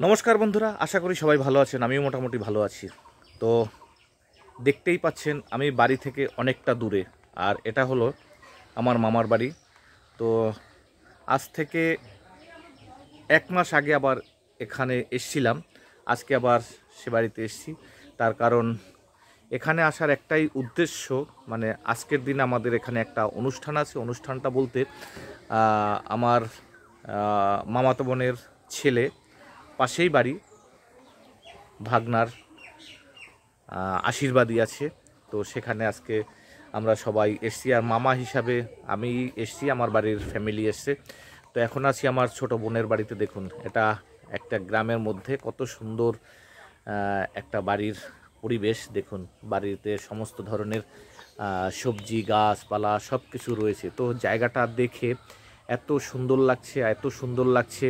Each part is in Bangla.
নমস্কার বন্ধুরা, আশা করি সবাই ভালো আছেন। আমিও মোটামুটি ভালো আছি। তো দেখতেই পাচ্ছেন আমি বাড়ি থেকে অনেকটা দূরে, আর এটা হলো আমার মামার বাড়ি। তো আজ থেকে 1 মাস আগে আবার এখানে এসছিলাম, আজকে আবার সে বাড়িতে এসছি। তার কারণ এখানে আসার একটাই উদ্দেশ্য, মানে আজকের দিন আমাদের এখানে একটা অনুষ্ঠান আছে। অনুষ্ঠানটা বলতে আমার মামাতো বোনের ছেলে, পাশেই বাড়ি, ভাগনার আশীর্বাদী আছে। তো সেখানে আজকে আমরা সবাই এসছি, আর মামা হিসাবে আমি এসছি, আমার বাড়ির ফ্যামিলি এসছে। তো এখন আছি আমার ছোট বোনের বাড়িতে। দেখুন, এটা একটা গ্রামের মধ্যে কত সুন্দর একটা বাড়ির পরিবেশ। দেখুন, বাড়িতে সমস্ত ধরনের সবজি গাছপালা সব কিছু রয়েছে। তো জায়গাটা দেখে এত সুন্দর লাগছে,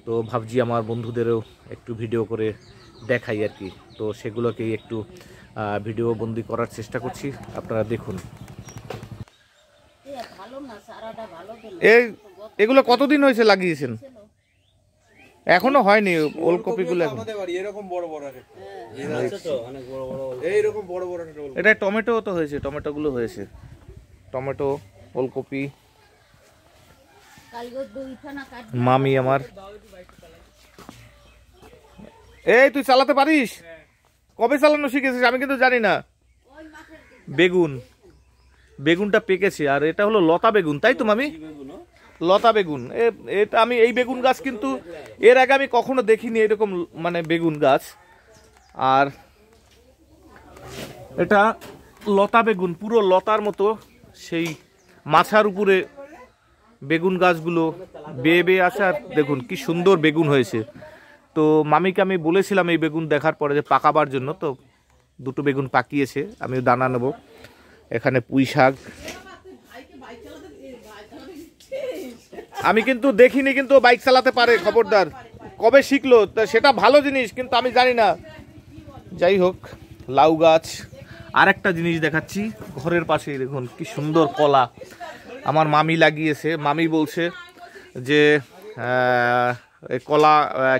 তো ভাবছি আমার বন্ধুদেরও একটু ভিডিও করে দেখাই আর কি। তো সেগুলোকেই একটু ভিডিও বন্দি করার চেষ্টা করছি, আপনারা দেখুন। এগুলো কতদিন হয়েছে লাগিয়েছেন? এখনো হয়নি ওলকপিগুলো। এটা টমেটো তো হয়েছে, টমেটোগুলো হয়েছে, টমেটো, ওলকপি। মামি আমার, এই তুই চালাতে পারিস? কবে চালানো শিখেছিস? আমি কিন্তু জানি না। বেগুনটা পেকেছে, আর এটা হলো লতা বেগুন, তাই তো মামি? লতা বেগুন। এটা আমি এই বেগুন গাছ কিন্তু এর আগে আমি কখনো দেখিনি এরকম, মানে বেগুন গাছ। আর এটা লতা বেগুন, পুরো লতার মতো, সেই মাথার উপরে বেগুন গাছগুলো বেয়ে বেয়ে আসে। আর দেখুন কি সুন্দর বেগুন হয়েছে। তো মামিকে আমি বলেছিলাম এই বেগুন দেখার পরে যে পাকাবার জন্য, তো দুটো বেগুন পাকিয়েছে, আমি দানা নেব। এখানে পুঁই শাক, আমি কিন্তু দেখিনি, কিন্তু বাইক চালাতে পারে, খবরদার। কবে শিখলো সেটা ভালো জিনিস, কিন্তু আমি জানি না। যাই হোক, লাউ গাছ। আর একটা জিনিস দেখাচ্ছি, ঘরের পাশে দেখুন কি সুন্দর কলা আমার মামি লাগিয়েছে। মামি বলছে যে এই কলা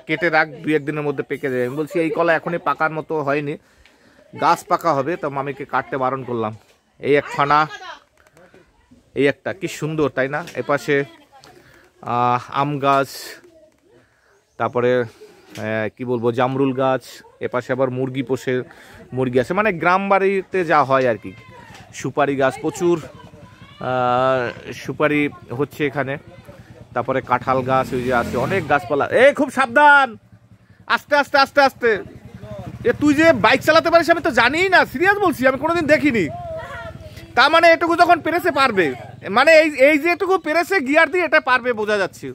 কেটে রাখ, 2-1 দিনের মধ্যে পেকে যায়। আমি বলছি এই কলা এখনই পাকার মতো হয়নি, গাছ পাকা হবে। তো মামিকে কাটতে বারণ করলাম। এই এক ফানা, এই একটা, কি সুন্দর তাই না? এপাশে আম গাছ, তারপরে কি বলবো, জামরুল গাছ। এপাশে আবার মুরগি আছে, মানে গ্রাম বাড়িতে যা হয় আর কি। সুপারি গাছ, প্রচুর সুপারি হচ্ছে এখানে। তারপরে কাঁঠাল গাছ, ওই যে আছে অনেক গাছপালা। খুব সাবধান, আস্তে আস্তে আস্তে আস্তে। তুই যে বাইক চালাতে পারিস আমি তো জানিই না, সিরিয়াস বলছি, আমি কোনোদিন দেখিনি। তার মানে এটুকু যখন পেরেছে পারবে, মানে এই যে এটুকু পেরেছে গিয়ার দিয়ে, এটা পারবে, বোঝা যাচ্ছে।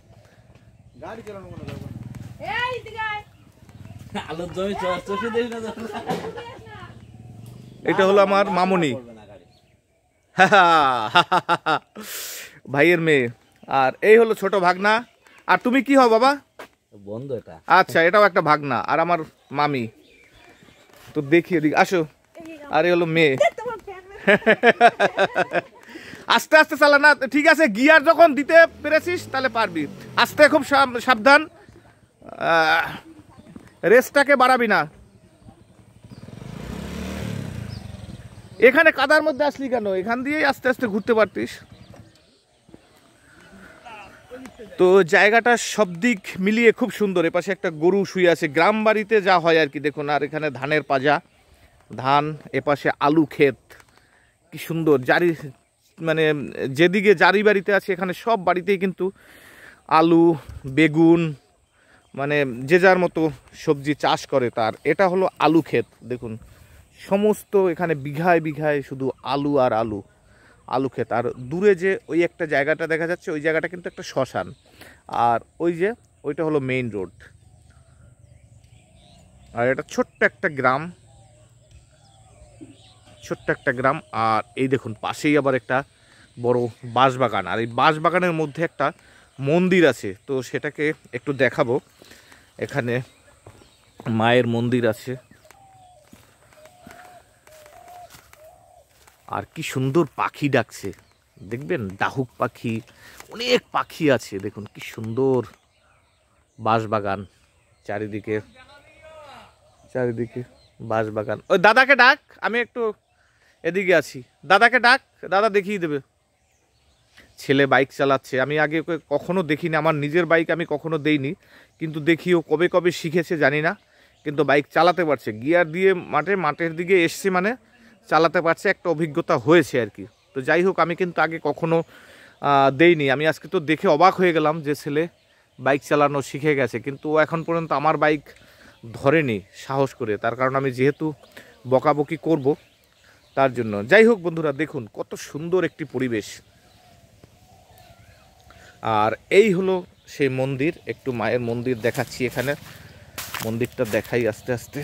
এটা হলো আমার মামুনি, ভাইয়ের মেয়ে। আর এই হলো ছোট ভাগনা। আর তুমি কি হও বাবা? বন্ধু। এটা আচ্ছা, এটাও একটা ভাগনা, আর আমার মামি। তো দেখি, এদিকে আসো। আর এই হলো মেয়ে। আস্তে আস্তে চালা না, ঠিক আছে? গিয়ার যখন দিতে পেরেছিস তাহলে পারবি। আস্তে, খুব সাবধান, রেসটাকে বাড়াবি না। এখানে কাদার মধ্যে আসলি কেন? এখান দিয়েই আস্তে আস্তে ঘুরতে পারতিস। তো জায়গাটা সব দিক মিলিয়ে খুব সুন্দর। এপাশে একটা গরু শুয়ে আছে, গ্রাম বাড়িতে যা হয় আর কি। দেখুন, আর এখানে ধানের পাজা, ধান। এপাশে আলু ক্ষেত, কি সুন্দর। জারি, মানে যেদিকে জারি বাড়িতে আছে, এখানে সব বাড়িতেই কিন্তু আলু, বেগুন, মানে যে যার মতো সবজি চাষ করে। তার এটা হলো আলু ক্ষেত। দেখুন, সমস্ত এখানে বিঘায় বিঘায় শুধু আলু আর আলু ক্ষেত। আর দূরে যে ওই একটা জায়গাটা দেখা যাচ্ছে, ওই জায়গাটা কিন্তু একটা শ্মশান। আর ওই যে ওইটা হলো মেইন রোড। আর এটা ছোট্ট একটা গ্রাম। আর এই দেখুন, পাশেই আবার একটা বড় বাঁশবাগান। আর এই বাঁশবাগানের মধ্যে একটা মন্দির আছে, তো সেটাকে একটু দেখাবো। এখানে মায়ের মন্দির আছে। আর কি সুন্দর পাখি ডাকছে, দেখবেন, ডাহুক পাখি, অনেক পাখি আছে। দেখুন কি সুন্দর বাঁশবাগান। চারিদিকে চারিদিকে বাঁশবাগান। ওই দাদাকে ডাক, আমি একটু এদিকে আছি, দাদাকে ডাক, দাদা দেখিয়ে দেবে। ছেলে বাইক চালাচ্ছে, আমি আগে ওকে কখনো দেখিনি, আমার নিজের বাইক আমি কখনো দেইনি, কিন্তু দেখি ও কবে কবে শিখেছে জানি না, কিন্তু বাইক চালাতে পারছে, গিয়ার দিয়ে মাঠের দিকে এসছে মানে চালাতে পারছে, একটা অভিজ্ঞতা হয়েছে আর কি। তো যাই হোক, আমি কিন্তু আগে কখনো দেইনি, আমি আজকে তো দেখে অবাক হয়ে গেলাম যে ছেলে বাইক চালানো শিখে গেছে, কিন্তু ও এখন পর্যন্ত আমার বাইক ধরেনি সাহস করে, তার কারণ আমি যেহেতু বকাবকি করব তার জন্য। যাই হোক বন্ধুরা, দেখুন কত সুন্দর একটি পরিবেশ। আর এই হলো সেই মন্দির, একটু মায়ের মন্দির দেখাচ্ছি, এখানে মন্দিরটা দেখাই আস্তে আস্তে।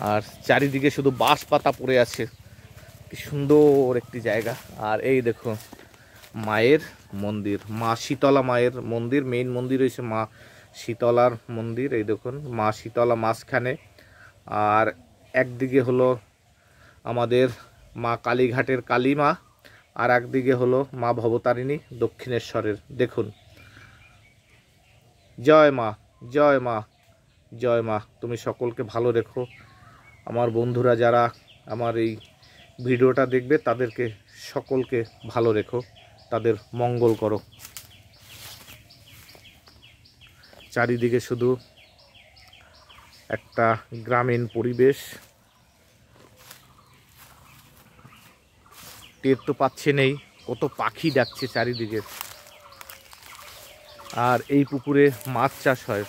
আর চারিদিকে শুধু বাঁশ পাতা পড়ে আছে, কি সুন্দর একটি জায়গা। আর এই দেখো মায়ের মন্দির, মা শীতলা মায়ের মন্দির, মেইন মন্দির হয়েছে মা শীতলার মন্দির। এই দেখুন মা শীতলা মাঝখানে, আর একদিকে হলো আমাদের মা কালীঘাটের কালী মা, আর একদিকে হলো মা ভবতারিণী দক্ষিণেশ্বরের। দেখুন, জয় মা, জয় মা, জয় মা, তুমি সকলকে ভালো রেখো। আমার বন্ধুরা যারা আমার এই ভিডিওটা দেখবে তাদেরকে সকলকে ভালো রেখো, তাদের মঙ্গল করো। চারিদিকে শুধু একটা গ্রামীণ পরিবেশ, টের তো পাচ্ছে নেই, কত পাখি ডাকছে চারিদিকে। আর এই পুকুরে মাছ চাষ হয়,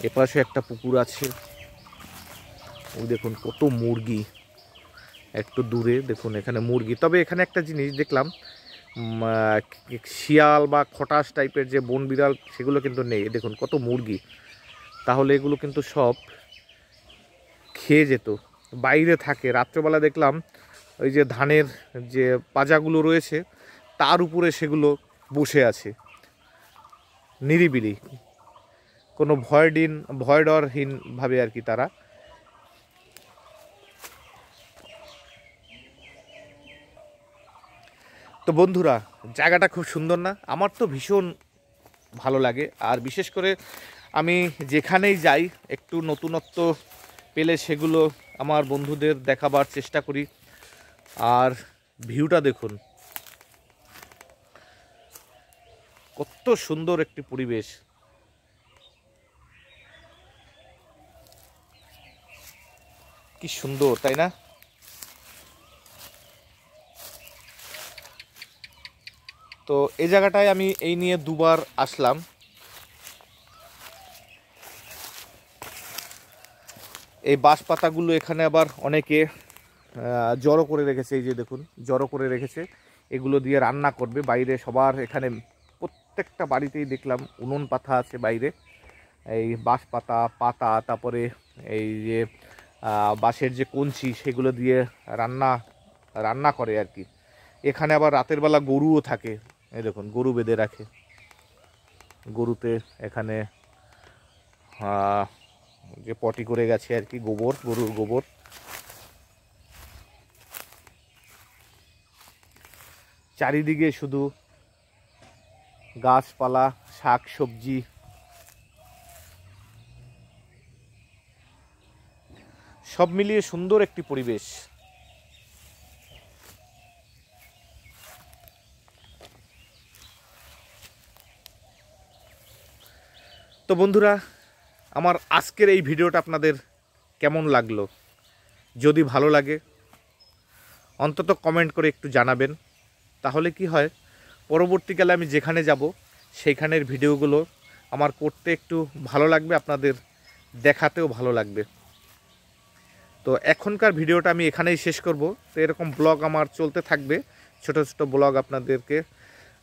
এপাশে একটা পুকুর আছে, ওই দেখুন কত মুরগি, একটু দূরে দেখুন এখানে মুরগি। তবে এখানে একটা জিনিস দেখলাম, শিয়াল বা খটাস টাইপের যে বন বিড়াল সেগুলো কিন্তু নেই, দেখুন কত মুরগি, তাহলে এগুলো কিন্তু সব খেয়ে যেত, বাইরে থাকে। রাত্রেবেলা দেখলাম ওই যে ধানের যে পাজাগুলো রয়েছে তার উপরে সেগুলো বসে আছে নিরিবিলি, কোনো ভয় ডরহীনভাবে আর কি তারা। তো বন্ধুরা, জায়গাটা খুব সুন্দর না? আমার তো ভীষণ ভালো লাগে। আর বিশেষ করে আমি যেখানেই যাই একটু নতুনত্ব পেলে সেগুলো আমার বন্ধুদের দেখাবার চেষ্টা করি। আর ভিউটা দেখুন, কত সুন্দর একটি পরিবেশ। কি সুন্দর, তাই না? তো এই জায়গাটায় আমি এই নিয়ে দুবার আসলাম। এই বাঁশ পাতাগুলো এখানে আবার অনেকে জড়ো করে রেখেছে, এই যে দেখুন জড়ো করে রেখেছে, এগুলো দিয়ে রান্না করবে। বাইরে সবার এখানে প্রত্যেকটা বাড়িতেই দেখলাম উনুন পাতা আছে বাইরে, এই বাঁশ পাতা, তারপরে এই যে বাঁশের যে কঞ্চি সেগুলো দিয়ে রান্না করে আর কি। এখানে আবার রাতের বেলা গরুও থাকে, এই দেখুন গরু বেঁধে রাখে, গরুতে এখানে যে পটি করে গেছে আর কি, গরুর গোবর। চারিদিকে শুধু গাছপালা, শাক সবজি, সব মিলিয়ে সুন্দর একটি পরিবেশ। তো বন্ধুরা, আমার আজকের এই ভিডিওটা আপনাদের কেমন লাগলো? যদি ভালো লাগে অন্তত কমেন্ট করে একটু জানাবেন, তাহলে কি হয় পরবর্তীকালে আমি যেখানে যাব সেইখানের ভিডিওগুলো আমার করতে একটু ভালো লাগবে, আপনাদের দেখাতেও ভালো লাগবে। তো এখনকার ভিডিওটা আমি এখানেই শেষ করব। তো এরকম ব্লগ আমার চলতে থাকবে, ছোট ছোট ব্লগ আপনাদেরকে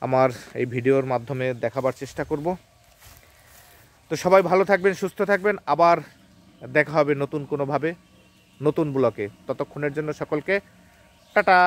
আমার এই ভিডিওর মাধ্যমে দেখাবার চেষ্টা করব। তো সবাই ভালো থাকবেন, সুস্থ থাকবেন, আবার দেখা হবে নতুন কোনোভাবে নতুন ব্লগে। ততক্ষণের জন্য সকলকে টাটা।